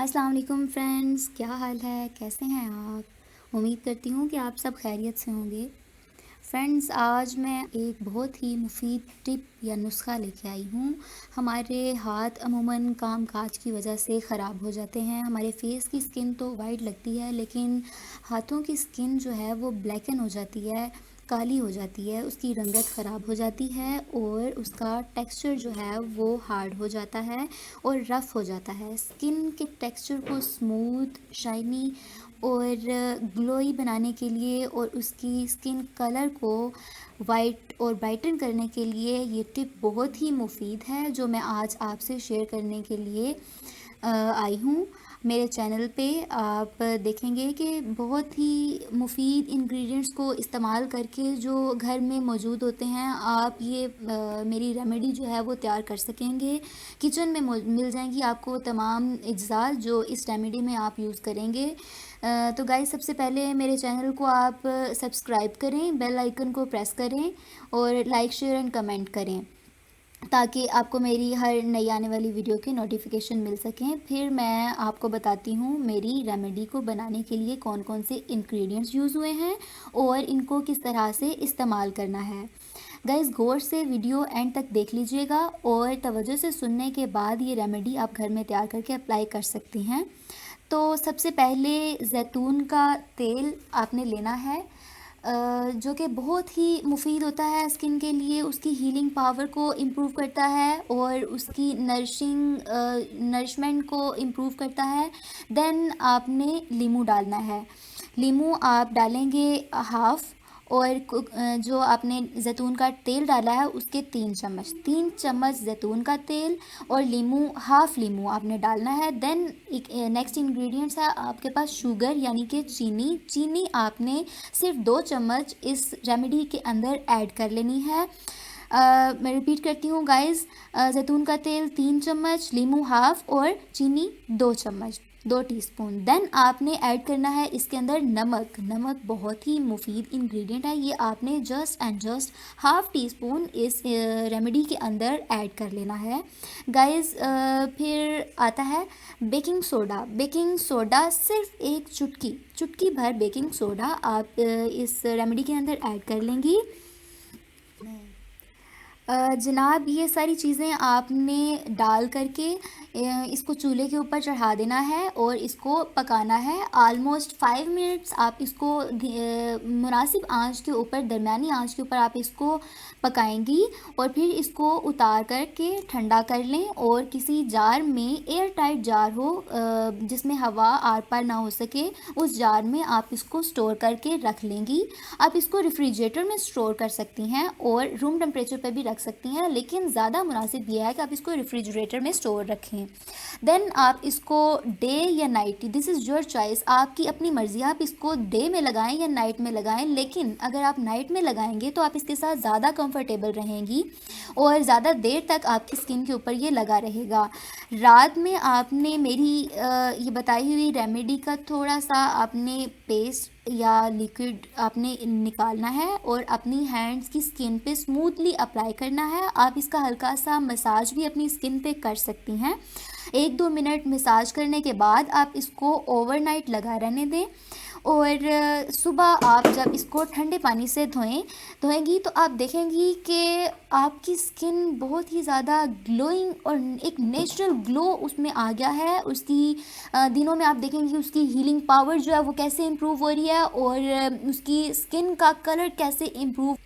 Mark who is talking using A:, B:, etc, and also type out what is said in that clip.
A: अस्सलाम वालेकुम फ्रेंड्स, क्या हाल है? कैसे हैं आप? उम्मीद करती हूँ कि आप सब खैरियत से होंगे। फ्रेंड्स, आज मैं एक बहुत ही मुफीद टिप या नुस्खा लेके आई हूँ। हमारे हाथ अमूमन काम काज की वजह से ख़राब हो जाते हैं। हमारे फेस की स्किन तो वाइट लगती है, लेकिन हाथों की स्किन जो है वो ब्लैकन हो जाती है, काली हो जाती है, उसकी रंगत ख़राब हो जाती है और उसका टेक्सचर जो है वो हार्ड हो जाता है और रफ़ हो जाता है। स्किन के टेक्सचर को स्मूथ, शाइनी और ग्लोई बनाने के लिए और उसकी स्किन कलर को वाइट और ब्राइटन करने के लिए ये टिप बहुत ही मुफीद है, जो मैं आज आपसे शेयर करने के लिए आई हूँ। मेरे चैनल पे आप देखेंगे कि बहुत ही मुफीद इंग्रेडिएंट्स को इस्तेमाल करके जो घर में मौजूद होते हैं, आप ये मेरी रेमेडी जो है वो तैयार कर सकेंगे। किचन में मिल जाएंगी आपको तमाम अज्जा जो इस रेमेडी में आप यूज़ करेंगे। तो गाइस, सबसे पहले मेरे चैनल को आप सब्सक्राइब करें, बेल आइकन को प्रेस करें और लाइक शेयर एंड कमेंट करें, ताकि आपको मेरी हर नई आने वाली वीडियो की नोटिफिकेशन मिल सकें। फिर मैं आपको बताती हूँ मेरी रेमेडी को बनाने के लिए कौन कौन से इंग्रेडिएंट्स यूज़ हुए हैं और इनको किस तरह से इस्तेमाल करना है। गाइस, गौर से वीडियो एंड तक देख लीजिएगा और तवज्जो से सुनने के बाद ये रेमेडी आप घर में तैयार करके अप्लाई कर सकती हैं। तो सबसे पहले ज़ैतून का तेल आपने लेना है, जो कि बहुत ही मुफीद होता है स्किन के लिए। उसकी हीलिंग पावर को इम्प्रूव करता है और उसकी नरिशमेंट को इम्प्रूव करता है। देन आपने लीमू डालना है। लीमू आप डालेंगे हाफ़, और जो आपने ज़ैतून का तेल डाला है उसके 3 चम्मच ज़ैतून का तेल और लीमू, हाफ़ लीमू आपने डालना है। देन एक नेक्स्ट इंग्रेडिएंट्स है आपके पास शुगर यानी कि चीनी। चीनी आपने सिर्फ 2 चम्मच इस रेमेडी के अंदर ऐड कर लेनी है। मैं रिपीट करती हूँ गाइस, ज़ैतून का तेल 3 चम्मच, लीमू हाफ़ और चीनी 2 चम्मच, 2 टीस्पून। देन आपने ऐड करना है इसके अंदर नमक। नमक बहुत ही मुफीद इंग्रेडिएंट है, ये आपने just and just half tea spoon इस रेमेडी के अंदर ऐड कर लेना है गाइस। फिर आता है बेकिंग सोडा। बेकिंग सोडा सिर्फ एक चुटकी चुटकी भर बेकिंग सोडा आप इस रेमेडी के अंदर ऐड कर लेंगी। जनाब, ये सारी चीज़ें आपने डाल करके इसको चूल्हे के ऊपर चढ़ा देना है और इसको पकाना है। आलमोस्ट 5 मिनट्स आप इसको मुनासिब आंच के ऊपर, दरमियानी आंच के ऊपर आप इसको पकाएंगी और फिर इसको उतार करके ठंडा कर लें और किसी जार में, एयर टाइट जार हो जिसमें हवा आर पार ना हो सके, उस जार में आप इसको स्टोर करके रख लेंगी। आप इसको रेफ्रिजरेटर में स्टोर कर सकती हैं और रूम टेम्परेचर पर भी रख सकती हैं, लेकिन ज़्यादा मुनासिब यह है कि आप इसको रेफ्रिजरेटर में स्टोर रखें। देन आप इसको डे या night, this is your choice, आपकी अपनी मर्ज़ी, आप इसको डे में लगाएं या नाइट में लगाएं। लेकिन अगर आप नाइट में लगाएंगे तो आप इसके साथ ज़्यादा कंफर्टेबल रहेंगी और ज़्यादा देर तक आपकी स्किन के ऊपर ये लगा रहेगा। रात में आपने मेरी ये बताई हुई रेमेडी का थोड़ा सा आपने पेस्ट या लिक्विड आपने निकालना है और अपनी हैंड्स की स्किन पे स्मूथली अप्लाई करना है। आप इसका हल्का सा मसाज भी अपनी स्किन पे कर सकती हैं। 1-2 मिनट मसाज करने के बाद आप इसको ओवरनाइट लगा रहने दें और सुबह आप जब इसको ठंडे पानी से धोएंगी तो आप देखेंगी कि आपकी स्किन बहुत ही ज़्यादा ग्लोइंग और एक नेचुरल ग्लो उसमें आ गया है। उसकी दिनों में आप देखेंगी उसकी हीलिंग पावर जो है वो कैसे इम्प्रूव हो रही है और उसकी स्किन का कलर कैसे इम्प्रूव